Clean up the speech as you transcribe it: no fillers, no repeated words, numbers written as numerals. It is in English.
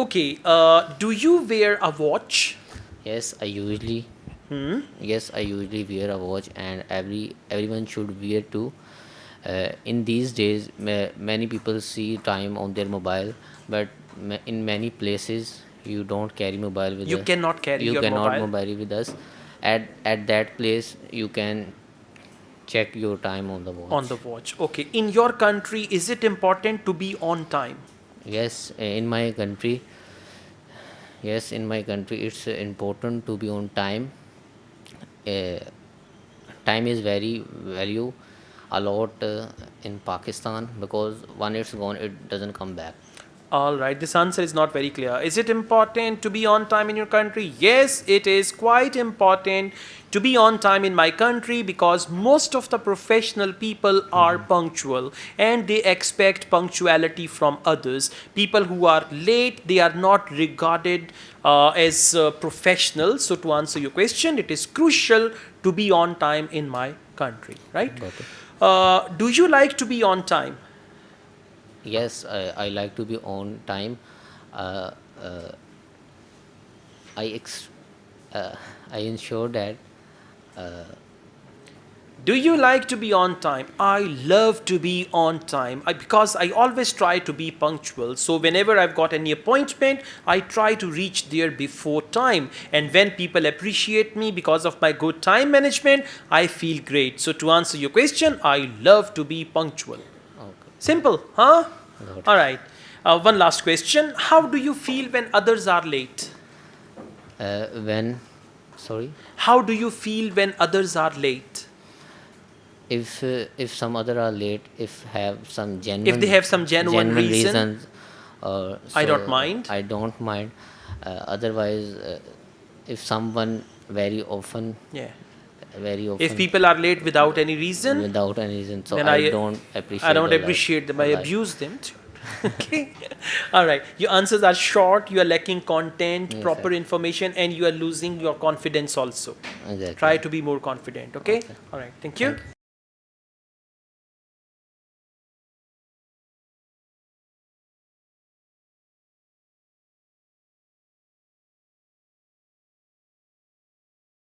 Okay, do you wear a watch? Yes, I usually yes, I usually wear a watch, and everyone should wear too. In these days, many people see time on their mobile, but in many places you don't carry mobile with You us. cannot carry You your cannot mobile mobile with us. At that place, you can check your time on the on the watch. watch. Okay, in your country, is it important to be on time? Yes, in my country, yes, in my country, it's important to be on time. Uh, Time is very value a lot in Pakistan, because when it's gone, it doesn't come back. All right, this answer is not very clear. Is it important to be on time in your country? Yes, it is quite important to be on time in my country because most of the professional people are punctual and they expect punctuality from others. People who are late, they are not regarded as professionals. So, to answer your question, it is crucial to be on time in my country, right? Got it. Do you like to be on time? Yes, I like to be on time. Uh, uh, I ex- uh, I ensure that. Do you like to be on time? I love to be on time because I always try to be punctual. So, whenever I've got any appointment, I try to reach there before time. And when people appreciate me because of my good time management, I feel great. So, to answer your question, I love to be punctual. Okay, Simple, huh? got All it. right. One last question. How do you feel when others are late? When, sorry, How do you feel when others are late? if some other are late, if have some If they have some genuine genuine reason, reasons, I don't so mind. I don't mind. Otherwise, if someone Yeah. very If often people are late without any reason, without any reason, so then I I don't I appreciate don't the life. appreciate them. I Life. abuse them too. Okay. All right. Your answers are short. You are lacking content, Yes, proper sir. information, and you are losing your confidence also. Exactly. Try to be more confident. Okay. Okay. All right. Thank you. Thank you.